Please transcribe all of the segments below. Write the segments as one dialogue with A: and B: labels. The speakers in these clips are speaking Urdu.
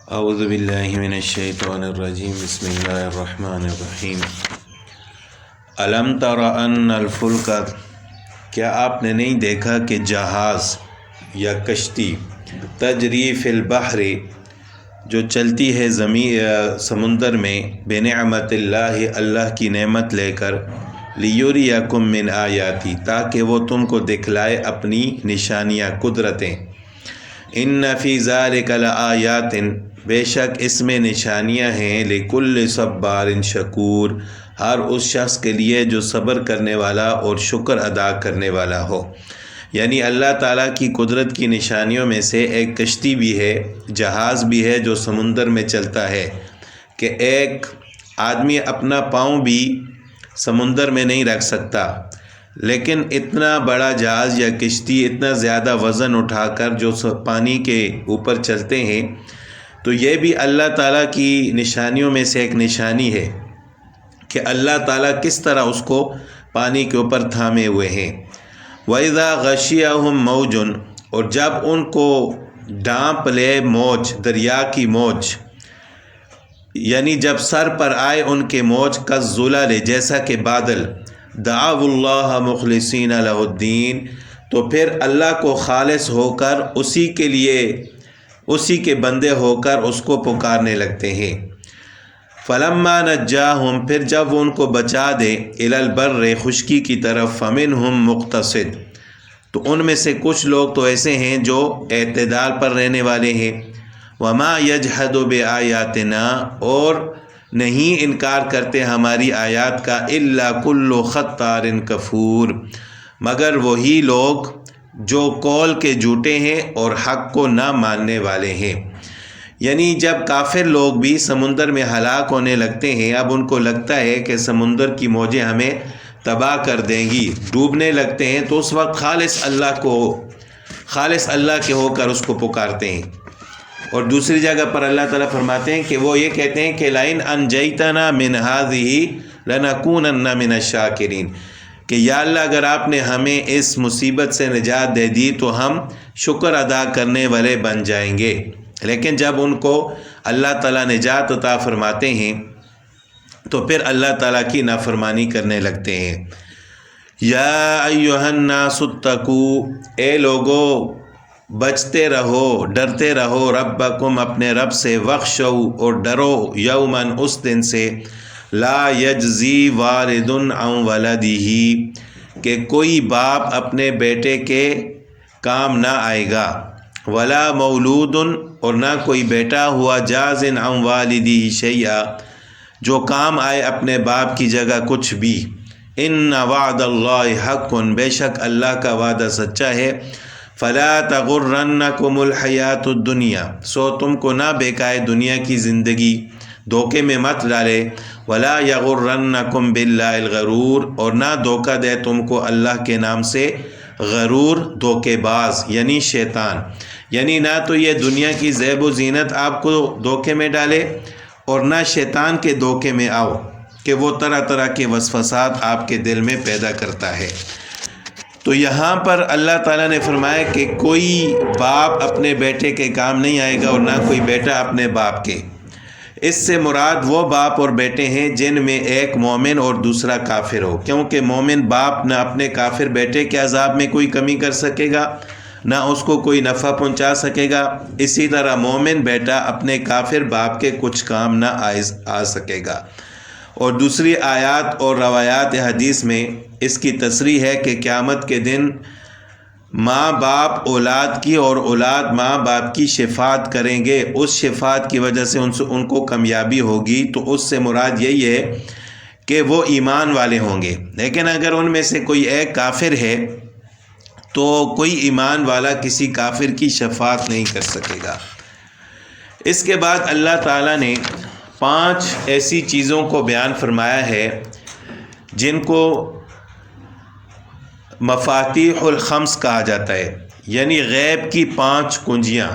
A: اعوذ باللہ من الشیطان الرجیم بسم اللہ الرحمن الرحیم الم تر ان الفلک، کیا آپ نے نہیں دیکھا کہ جہاز یا کشتی تجری فی البحر جو چلتی ہے سمندر میں بنعمت اللہ، اللہ کی نعمت لے کر، لیریکم من آیاتی، تاکہ وہ تم کو دکھلائے اپنی نشانیاں، قدرتیں۔ ان فی ذلک لآیات، بے شک اس میں نشانیاں ہیں، لکل صبار شکور، ہر اس شخص کے لیے جو صبر کرنے والا اور شکر ادا کرنے والا ہو۔ یعنی اللہ تعالیٰ کی قدرت کی نشانیوں میں سے ایک کشتی بھی ہے، جہاز بھی ہے جو سمندر میں چلتا ہے، کہ ایک آدمی اپنا پاؤں بھی سمندر میں نہیں رکھ سکتا، لیکن اتنا بڑا جہاز یا کشتی اتنا زیادہ وزن اٹھا کر جو پانی کے اوپر چلتے ہیں، تو یہ بھی اللہ تعالیٰ کی نشانیوں میں سے ایک نشانی ہے کہ اللہ تعالیٰ کس طرح اس کو پانی کے اوپر تھامے ہوئے ہیں۔ وَإِذَا غَشِيَهُمْ مَوْجٌ، اور جب ان کو ڈانپ لے موج، دریا کی موج، یعنی جب سر پر آئے ان کے موج، کالظلل، جیسا کہ بادل، دعوا اللہ مخلصین لہ الدین، تو پھر اللہ کو خالص ہو کر اسی کے بندے ہو کر اس کو پکارنے لگتے ہیں۔ فلما نجاہم، پھر جب وہ ان کو بچا دے، الی البر، خشکی کی طرف، فمنہم مقتصد، تو ان میں سے کچھ لوگ تو ایسے ہیں جو اعتدال پر رہنے والے ہیں۔ وما یجحد بآیاتنا، اور نہیں انکار کرتے ہماری آیات کا، الا کل ختار کفور، مگر وہی لوگ جو قول کے جھوٹے ہیں اور حق کو نہ ماننے والے ہیں۔ یعنی جب کافر لوگ بھی سمندر میں ہلاک ہونے لگتے ہیں، اب ان کو لگتا ہے کہ سمندر کی موجیں ہمیں تباہ کر دیں گی، ڈوبنے لگتے ہیں، تو اس وقت خالص اللہ کے ہو کر اس کو پکارتے ہیں۔ اور دوسری جگہ پر اللہ تعالیٰ فرماتے ہیں کہ وہ یہ کہتے ہیں کہ لئن انجیتنا من هذه لنکونن من الشاکرین، کہ یا اللہ اگر آپ نے ہمیں اس مصیبت سے نجات دے دی تو ہم شکر ادا کرنے والے بن جائیں گے۔ لیکن جب ان کو اللہ تعالیٰ نجات عطا فرماتے ہیں تو پھر اللہ تعالیٰ کی نافرمانی کرنے لگتے ہیں۔ یا ایھا الناس اتقوا، اے لوگو بچتے رہو، ڈرتے رہو، ربکم، اپنے رب سے، وخشوا، اور ڈرو، یومن، اس دن سے، لا یجزی والد عن ولدہ، کہ کوئی باپ اپنے بیٹے کے کام نہ آئے گا، ولا مولود، اور نہ کوئی بیٹا ہوا، جاز عن والدہ شیئا، جو کام آئے اپنے باپ کی جگہ کچھ بھی۔ ان وعد اللہ حق، بے شک اللہ کا وعدہ سچا ہے۔ فلا تغرنکم الحیات الدنیا، سو تم کو نہ بہکائے دنیا کی زندگی، دھوکے میں مت ڈالے۔ ولا یغرنکم باللہ الغرور، اور نہ دھوکہ دے تم کو اللہ کے نام سے غرور، دھوکے باز، یعنی شیطان۔ یعنی نہ تو یہ دنیا کی زیب و زینت آپ کو دھوکے میں ڈالے، اور نہ شیطان کے دھوکے میں آؤ کہ وہ طرح طرح کے وسوسات آپ کے دل میں پیدا کرتا ہے۔ تو یہاں پر اللہ تعالیٰ نے فرمایا کہ کوئی باپ اپنے بیٹے کے کام نہیں آئے گا، اور نہ کوئی بیٹا اپنے باپ کے۔ اس سے مراد وہ باپ اور بیٹے ہیں جن میں ایک مومن اور دوسرا کافر ہو، کیونکہ مومن باپ نہ اپنے کافر بیٹے کے عذاب میں کوئی کمی کر سکے گا، نہ اس کو کوئی نفع پہنچا سکے گا، اسی طرح مومن بیٹا اپنے کافر باپ کے کچھ کام نہ آ سکے گا۔ اور دوسری آیات اور روایات حدیث میں اس کی تصریح ہے کہ قیامت کے دن ماں باپ اولاد کی اور اولاد ماں باپ کی شفاعت کریں گے، اس شفاعت کی وجہ سے ان کو کامیابی ہوگی۔ تو اس سے مراد یہی ہے کہ وہ ایمان والے ہوں گے، لیکن اگر ان میں سے کوئی ایک کافر ہے تو کوئی ایمان والا کسی کافر کی شفاعت نہیں کر سکے گا۔ اس کے بعد اللہ تعالیٰ نے 5 ایسی چیزوں کو بیان فرمایا ہے جن کو مفاتیح الخمس کہا جاتا ہے، یعنی غیب کی 5 کنجیاں۔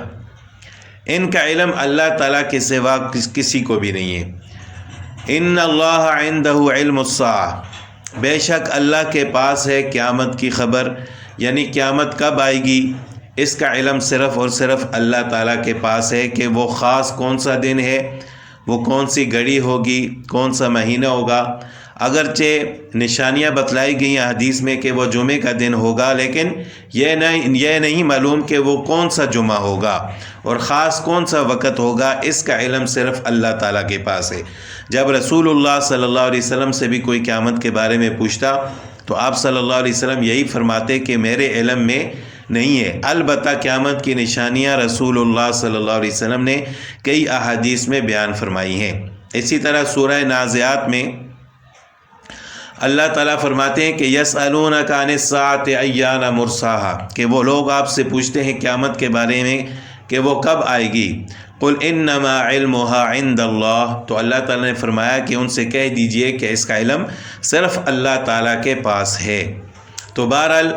A: ان کا علم اللہ تعالیٰ کے سوا کسی کو بھی نہیں ہے۔ ان اللہ عندہ علم الساعہ، بے شک اللہ کے پاس ہے قیامت کی خبر، یعنی قیامت کب آئے گی، اس کا علم صرف اور صرف اللہ تعالیٰ کے پاس ہے کہ وہ خاص کون سا دن ہے، وہ کون سی گھڑی ہوگی، کون سا مہینہ ہوگا۔ اگرچہ نشانیاں بتلائی گئی ہیں حدیث میں کہ وہ جمعے کا دن ہوگا، لیکن یہ نہیں معلوم کہ وہ کون سا جمعہ ہوگا اور خاص کون سا وقت ہوگا۔ اس کا علم صرف اللہ تعالیٰ کے پاس ہے۔ جب رسول اللہ صلی اللہ علیہ وسلم سے بھی کوئی قیامت کے بارے میں پوچھتا تو آپ صلی اللہ علیہ وسلم یہی فرماتے کہ میرے علم میں نہیں ہے۔ البتہ قیامت کی نشانیاں رسول اللہ صلی اللہ علیہ وسلم نے کئی احادیث میں بیان فرمائی ہیں۔ اسی طرح سورہ نازعات میں اللہ تعالیٰ فرماتے ہیں کہ یسألونک عن الساعۃ ایان مرساہا، کہ وہ لوگ آپ سے پوچھتے ہیں قیامت کے بارے میں کہ وہ کب آئے گی۔ قل انما علمها عند اللہ، تو اللہ تعالیٰ نے فرمایا کہ ان سے کہہ دیجئے کہ اس کا علم صرف اللہ تعالیٰ کے پاس ہے۔ تو بہرحال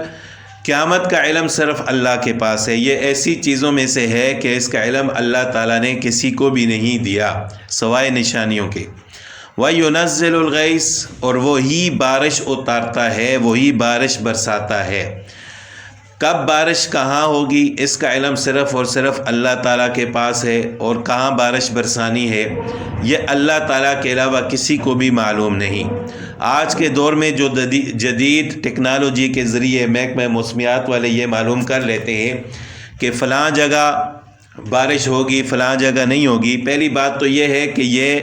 A: قیامت کا علم صرف اللہ کے پاس ہے۔ یہ ایسی چیزوں میں سے ہے کہ اس کا علم اللہ تعالیٰ نے کسی کو بھی نہیں دیا سوائے نشانیوں کے۔ وَيُنَزِّلُ الْغَيْثَ، اور وہی بارش اتارتا ہے، وہی بارش برساتا ہے۔ کب بارش کہاں ہوگی اس کا علم صرف اور صرف اللہ تعالیٰ کے پاس ہے، اور کہاں بارش برسانی ہے یہ اللہ تعالیٰ کے علاوہ کسی کو بھی معلوم نہیں۔ آج کے دور میں جو جدید ٹیکنالوجی کے ذریعے محکمہ موسمیات والے یہ معلوم کر لیتے ہیں کہ فلاں جگہ بارش ہوگی، فلاں جگہ نہیں ہوگی، پہلی بات تو یہ ہے کہ یہ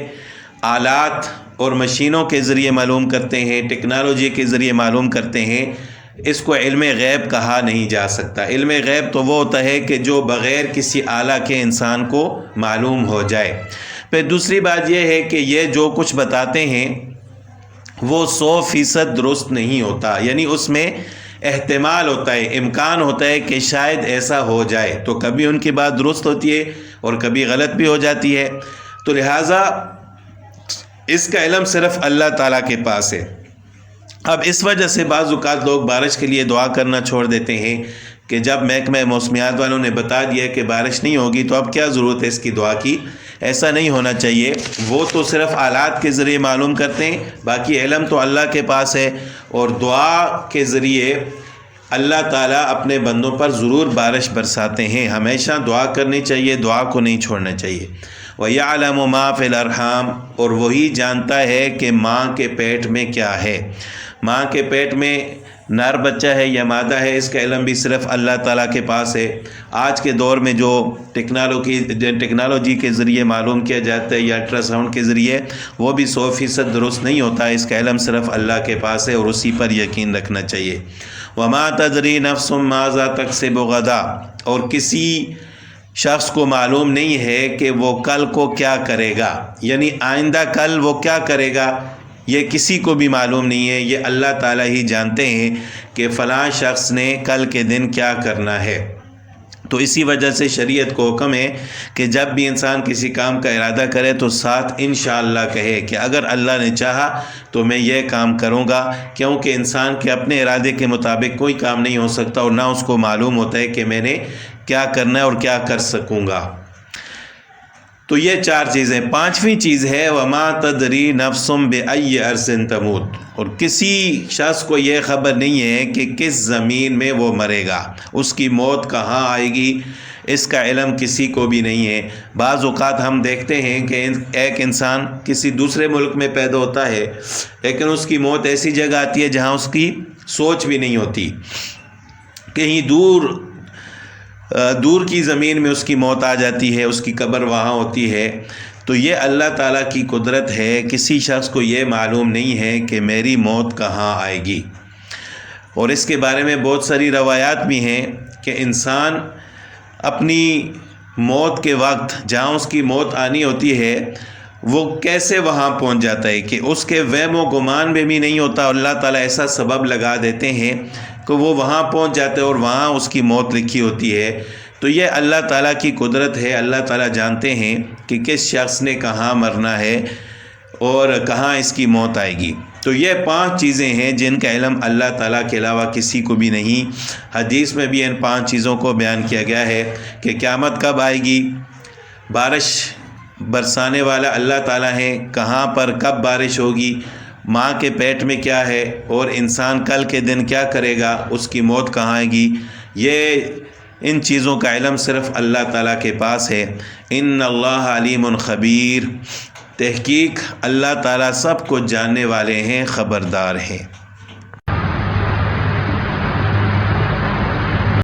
A: آلات اور مشینوں کے ذریعے معلوم کرتے ہیں، ٹیکنالوجی کے ذریعے معلوم کرتے ہیں۔ اس کو علم غیب کہا نہیں جا سکتا۔ علم غیب تو وہ ہوتا ہے کہ جو بغیر کسی آلہ کے انسان کو معلوم ہو جائے۔ پھر دوسری بات یہ ہے کہ یہ جو کچھ بتاتے ہیں وہ 100% درست نہیں ہوتا، یعنی اس میں احتمال ہوتا ہے، امکان ہوتا ہے کہ شاید ایسا ہو جائے، تو کبھی ان کی بات درست ہوتی ہے اور کبھی غلط بھی ہو جاتی ہے۔ تو لہٰذا اس کا علم صرف اللہ تعالیٰ کے پاس ہے۔ اب اس وجہ سے بعض اوقات لوگ بارش کے لیے دعا کرنا چھوڑ دیتے ہیں کہ جب محکمہ موسمیات والوں نے بتا دیا کہ بارش نہیں ہوگی تو اب کیا ضرورت ہے اس کی دعا کی۔ ایسا نہیں ہونا چاہیے۔ وہ تو صرف آلات کے ذریعے معلوم کرتے ہیں، باقی علم تو اللہ کے پاس ہے، اور دعا کے ذریعے اللہ تعالیٰ اپنے بندوں پر ضرور بارش برساتے ہیں۔ ہمیشہ دعا کرنی چاہیے، دعا کو نہیں چھوڑنا چاہیے۔ وَيَعْلَمُ مَا فِي الْأَرْحَامِ، اور وہی جانتا ہے کہ ماں کے پیٹ میں کیا ہے۔ ماں کے پیٹ میں نر بچہ ہے یا مادہ ہے، اس کا علم بھی صرف اللہ تعالیٰ کے پاس ہے۔ آج کے دور میں جو ٹیکنالوجی کے ذریعے معلوم کیا جاتا ہے یا الٹرا ساؤنڈ کے ذریعے، وہ بھی 100% درست نہیں ہوتا ہے۔ اس کا علم صرف اللہ کے پاس ہے اور اسی پر یقین رکھنا چاہیے۔ وَمَا تَدْرِي نَفْسٌ مَاذَا تَكْسِبُ غَدًا، اور کسی شخص کو معلوم نہیں ہے کہ وہ کل کو کیا کرے گا، یعنی آئندہ کل وہ کیا کرے گا یہ کسی کو بھی معلوم نہیں ہے۔ یہ اللہ تعالیٰ ہی جانتے ہیں کہ فلاں شخص نے کل کے دن کیا کرنا ہے۔ تو اسی وجہ سے شریعت کو حکم ہے کہ جب بھی انسان کسی کام کا ارادہ کرے تو ساتھ انشاءاللہ کہے کہ اگر اللہ نے چاہا تو میں یہ کام کروں گا، کیونکہ انسان کے اپنے ارادے کے مطابق کوئی کام نہیں ہو سکتا اور نہ اس کو معلوم ہوتا ہے کہ میں نے کیا کرنا ہے اور کیا کر سکوں گا۔ تو یہ 4 چیزیں۔ 5ویں چیز ہے وَمَا تَدْرِي نَفْسٌ بِأَيِّ أَرْضٍ تَمُوتُ، اور کسی شخص کو یہ خبر نہیں ہے کہ کس زمین میں وہ مرے گا، اس کی موت کہاں آئے گی، اس کا علم کسی کو بھی نہیں ہے۔ بعض اوقات ہم دیکھتے ہیں کہ ایک انسان کسی دوسرے ملک میں پیدا ہوتا ہے لیکن اس کی موت ایسی جگہ آتی ہے جہاں اس کی سوچ بھی نہیں ہوتی، کہیں دور کی زمین میں اس کی موت آ جاتی ہے، اس کی قبر وہاں ہوتی ہے۔ تو یہ اللہ تعالیٰ کی قدرت ہے، کسی شخص کو یہ معلوم نہیں ہے کہ میری موت کہاں آئے گی۔ اور اس کے بارے میں بہت ساری روایات بھی ہیں کہ انسان اپنی موت کے وقت جہاں اس کی موت آنی ہوتی ہے وہ کیسے وہاں پہنچ جاتا ہے کہ اس کے وہم و گمان میں بھی نہیں ہوتا، اللہ تعالیٰ ایسا سبب لگا دیتے ہیں کہ وہ وہاں پہنچ جاتے ہیں اور وہاں اس کی موت لکھی ہوتی ہے۔ تو یہ اللہ تعالیٰ کی قدرت ہے۔ اللہ تعالیٰ جانتے ہیں کہ کس شخص نے کہاں مرنا ہے اور کہاں اس کی موت آئے گی۔ تو یہ 5 چیزیں ہیں جن کا علم اللہ تعالیٰ کے علاوہ کسی کو بھی نہیں۔ حدیث میں بھی ان 5 چیزوں کو بیان کیا گیا ہے کہ قیامت کب آئے گی، بارش برسانے والا اللہ تعالیٰ ہے، کہاں پر کب بارش ہوگی، ماں کے پیٹ میں کیا ہے، اور انسان کل کے دن کیا کرے گا، اس کی موت کہاں آئے گی۔ یہ ان چیزوں کا علم صرف اللہ تعالیٰ کے پاس ہے۔ ان اللہ علیم خبیر، تحقیق اللہ تعالیٰ سب کو جاننے والے ہیں، خبردار ہیں۔